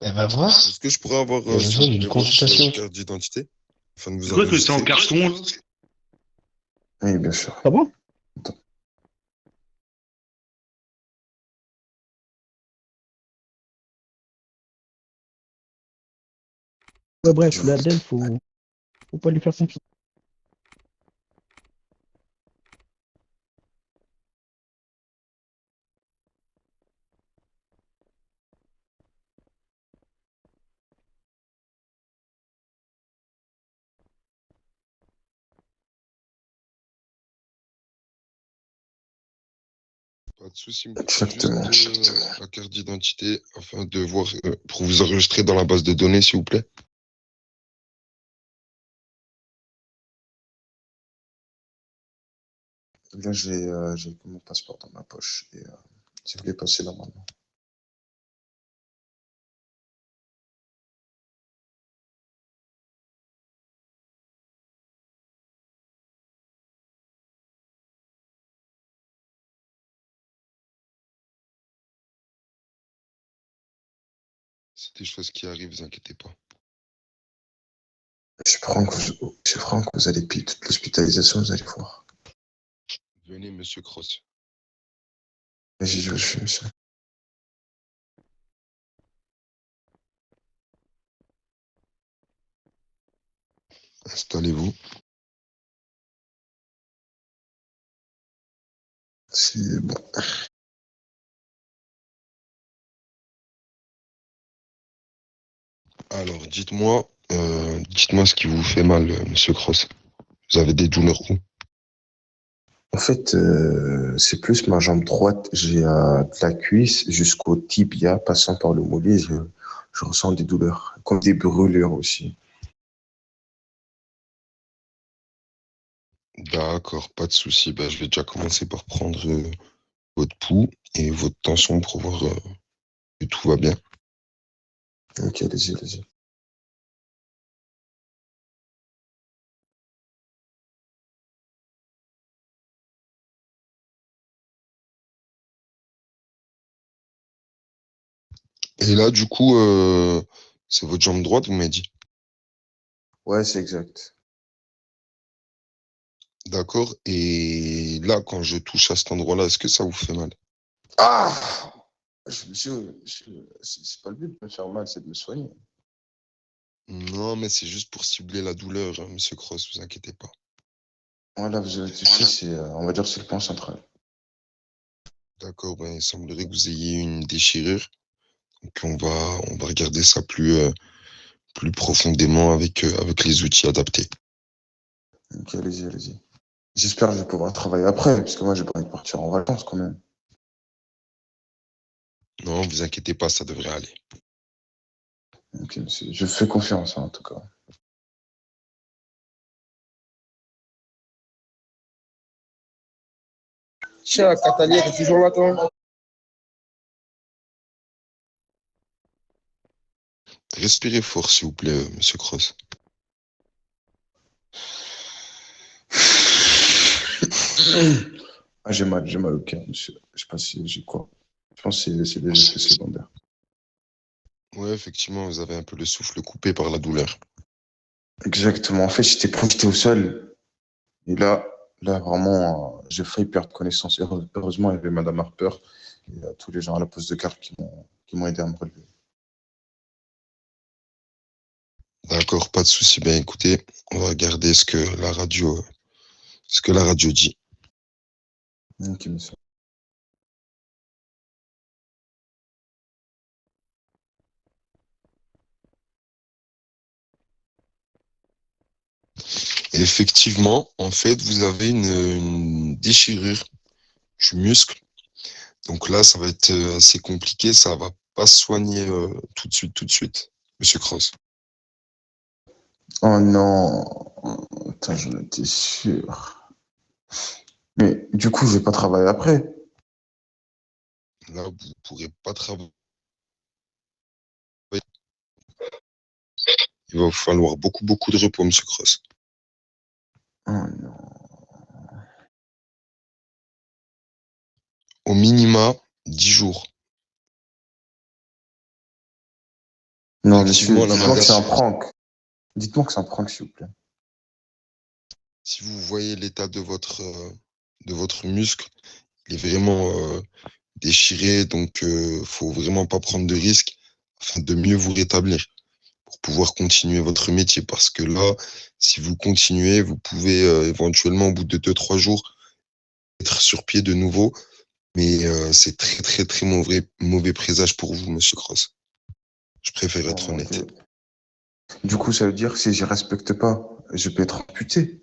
Elle va voir. Est-ce que je pourrais avoir J'ai son besoin d'une numéro sur consultation. carte d'identité afin de C'est vous quoi que c'est en enregistrer? carton, là? Oui, bien sûr. Ah bon? Attends. Ouais, bref, l'Adèle, faut pas lui faire confiance. Pas de souci, il me faut Exactement. juste la carte d'identité afin de voir pour vous enregistrer dans la base de données, s'il vous plaît. Là, j'ai mon passeport dans ma poche. Et si vous voulez passer là maintenant. C'est des choses qui arrivent, vous inquiétez pas. Je prends que vous allez payer toute l'hospitalisation, vous allez voir. Venez, monsieur Cross. Vas-y, je suis monsieur. Installez-vous. C'est bon. Alors, dites-moi ce qui vous fait mal, monsieur Cross. Vous avez des douleurs où? En fait, c'est plus ma jambe droite. J'ai de la cuisse jusqu'au tibia, passant par le mollet. Je ressens des douleurs, comme des brûlures aussi. D'accord, pas de souci. Ben, je vais déjà commencer par prendre votre pouls et votre tension pour voir que tout va bien. Ok, allez-y, allez-y. Et là, du coup, c'est votre jambe droite, vous m'avez dit. Ouais, c'est exact. D'accord. Et là, quand je touche à cet endroit-là, est-ce que ça vous fait mal? Ah! C'est pas le but de me faire mal, c'est de me soigner. Non, mais c'est juste pour cibler la douleur, hein, monsieur Cross, vous inquiétez pas. Voilà, vous avez touché, on va dire que c'est le point central. D'accord, ben, il semblerait que vous ayez une déchirure. Donc on va regarder ça plus profondément avec les outils adaptés. Ok, allez-y, allez-y. J'espère que je vais pouvoir travailler après, parce que moi, j'ai pas envie de partir en vacances quand même. Non, vous inquiétez pas, ça devrait aller. Ok, monsieur, je fais confiance, hein, en tout cas. Tiens, Catalina, t'es toujours là, toi? Respirez fort, s'il vous plaît, monsieur Cross. Ah, j'ai mal au cœur, monsieur. Je sais pas si j'ai quoi. Je pense que c'est des effets secondaires. Ouais, effectivement, vous avez un peu le souffle coupé par la douleur. Exactement. En fait, j'étais projeté au sol. Et là vraiment, j'ai failli perdre connaissance. Heureusement, il y avait Madame Harper et tous les gens à la poste de garde qui m'ont aidé à me relever. D'accord, pas de souci. Ben écoutez, on va regarder ce que la radio dit. Ok, monsieur. Et effectivement, en fait, vous avez une déchirure du muscle. Donc là, ça va être assez compliqué. Ça va pas se soigner tout de suite, monsieur Cross. Oh non. Attends, j'en étais sûr. Mais du coup, je vais pas travailler après. Là, vous pourrez pas travailler. Il va vous falloir beaucoup de repos, monsieur Cross. Oh non. Au minima, 10 jours. Non, monsieur, Effectivement, la dites-moi que c'est un madame, prank. Dites-moi que c'est un prank, s'il vous plaît. si vous voyez l'état de votre muscle, il est vraiment déchiré, donc faut vraiment pas prendre de risques afin de mieux vous rétablir pour pouvoir continuer votre métier. Parce que là, si vous continuez, vous pouvez éventuellement, au bout de 2, 3 jours, être sur pied de nouveau. Mais c'est très, très, très mauvais présage pour vous, monsieur Cross. Je préfère être Bon, honnête. du coup, ça veut dire que si je respecte pas, je peux être amputé.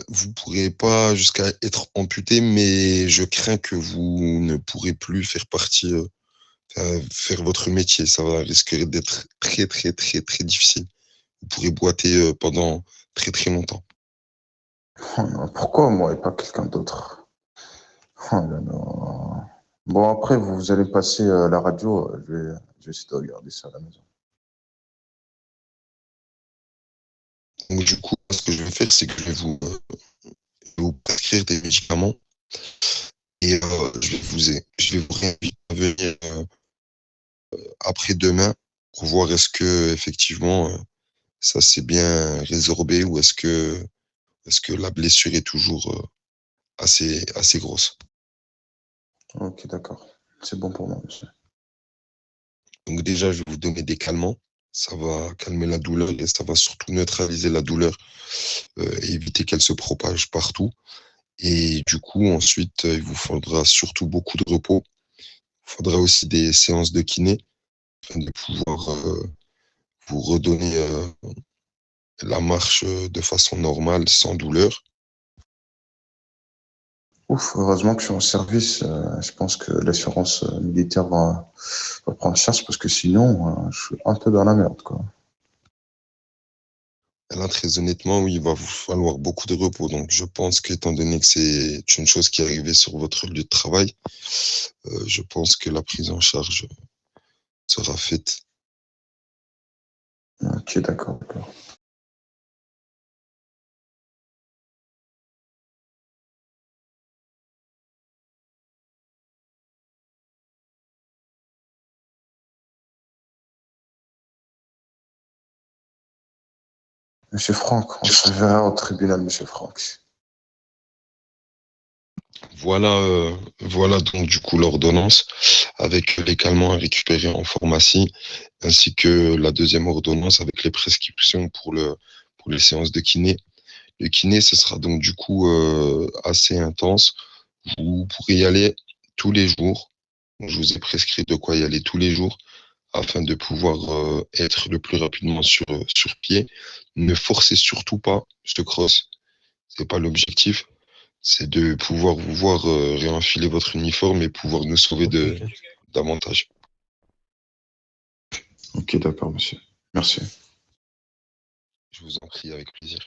Vous pourrez pas jusqu'à être amputé, mais je crains que vous ne pourrez plus faire faire votre métier. Ça va risquer d'être très, très, très, très difficile. Vous pourrez boiter pendant très, très longtemps. Oh non, pourquoi moi et pas quelqu'un d'autre? Oh là là. Bon, après, vous allez passer la radio. Je vais essayer de regarder ça à la maison. Donc, du coup, ce que je vais faire, c'est que vous prescrire des médicaments et je vais vous réinviter à venir après-demain pour voir effectivement ça s'est bien résorbé ou est-ce que la blessure est toujours assez grosse. Ok, d'accord. C'est bon pour moi, monsieur. Donc déjà, je vais vous donner des calmants. Ça va calmer la douleur et ça va surtout neutraliser la douleur et éviter qu'elle se propage partout. Et du coup, ensuite, il vous faudra surtout beaucoup de repos. Il faudra aussi des séances de kiné afin de pouvoir vous redonner la marche de façon normale, sans douleur. Ouf, heureusement que je suis en service. Je pense que l'assurance militaire va prendre charge parce que sinon, je suis un peu dans la merde, quoi. Là, très honnêtement, oui, il va vous falloir beaucoup de repos. Donc, je pense qu'étant donné que c'est une chose qui est arrivée sur votre lieu de travail, je pense que la prise en charge sera faite. Ok, d'accord, d'accord. Monsieur Franck, on se verra au tribunal, monsieur Franck. Voilà donc du coup l'ordonnance avec les calmants à récupérer en pharmacie, ainsi que la deuxième ordonnance avec les prescriptions pour les séances de kiné. Le kiné, ce sera donc du coup assez intense. Vous pourrez y aller tous les jours. Je vous ai prescrit de quoi y aller tous les jours afin de pouvoir être le plus rapidement sur pied. Ne forcez surtout pas ce cross. C'est pas l'objectif. C'est de pouvoir vous voir réenfiler votre uniforme et pouvoir nous sauver davantage. Ok, d'accord, monsieur. Merci. Je vous en prie avec plaisir.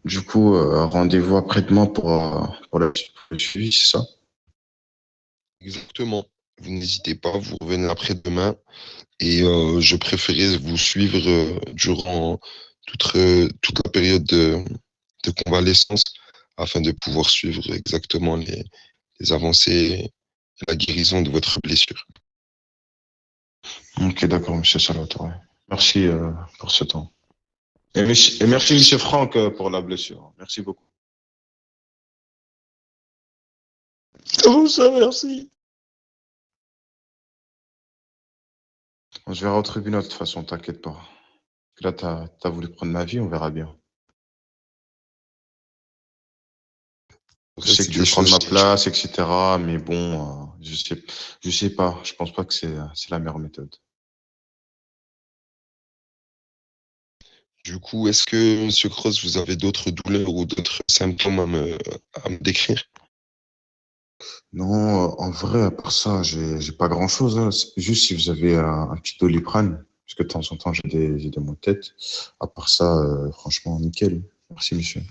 Du coup, rendez-vous après-demain pour le suivi, c'est ça? Exactement. Vous n'hésitez pas, vous revenez après-demain et je préférais vous suivre durant toute la période de convalescence afin de pouvoir suivre exactement les avancées et la guérison de votre blessure. Ok, d'accord, monsieur Salvatore. Merci pour ce temps. Et merci, monsieur Franck, pour la blessure. Merci beaucoup. Comment ça, merci? On se verra au tribunal de toute façon, t'inquiète pas. Là, t'as voulu prendre ma vie, on verra bien. Je sais que C'est tu des veux prendre choses. ma place, etc. Mais bon, je sais pas. Je pense pas que c'est la meilleure méthode. Du coup, est-ce que, Monsieur Cross, vous avez d'autres douleurs ou d'autres symptômes à me décrire? Non, en vrai, à part ça, j'ai pas grand-chose, hein. C'est juste si vous avez un petit Doliprane, parce que de temps en temps, j'ai des maux de tête. À part ça, franchement, nickel. Merci, monsieur.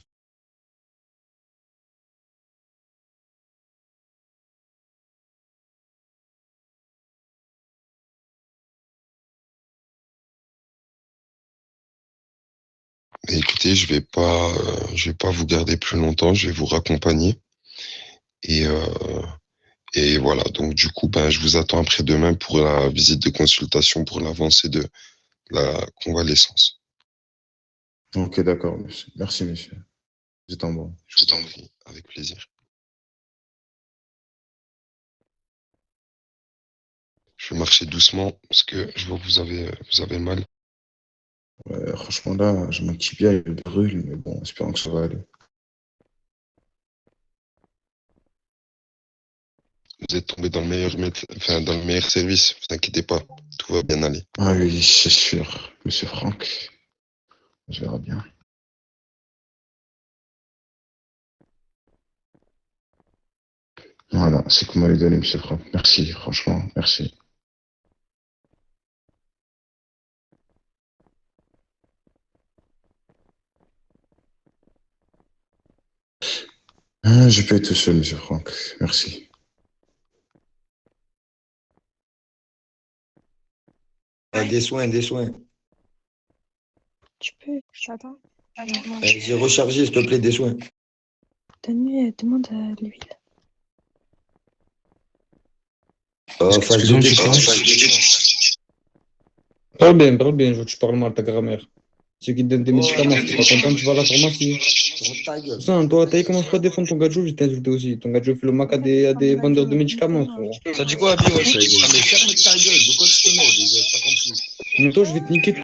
Écoutez, je vais pas vous garder plus longtemps. Je vais vous raccompagner et Et voilà, donc du coup, je vous attends après-demain pour la visite de consultation pour l'avancée de la convalescence. Ok, d'accord, monsieur. Merci, monsieur. Vous êtes en bon. Je vous en prie, avec plaisir. Je vais marcher doucement parce que je vois que vous avez mal. Ouais, franchement, là, j'ai mon tibia, il brûle, mais bon, espérons que ça va aller. Vous êtes tombé dans le meilleur dans le meilleur service, vous inquiétez pas, tout va bien aller. Ah oui, c'est sûr, monsieur Franck. On verra bien. Voilà, c'est que vous m'avez donné, monsieur Franck. Merci, franchement, merci. Ah, je peux être tout seul, monsieur Franck. Merci. Des soins, des soins. Tu peux, j'attends. J'ai rechargé, s'il te plaît, des soins. Donne-lui, demande l'huile. Excuse-moi, parle bien, je veux que tu parles mal, ta grand-mère. Ceux qui te donnent des médicaments, si t'es pas content, tu vas à la pharmacie. Ça, toi, t'as commence pas à défendre ton gadjo, je t'ai insulté aussi. Ton gadjo fait le mac à des vendeurs de médicaments, frérot. Ça dit quoi, Abi? Mais ferme ta gueule, de quoi tu te mêles? J'ai pas compris. Mais toi, je vais te niquer.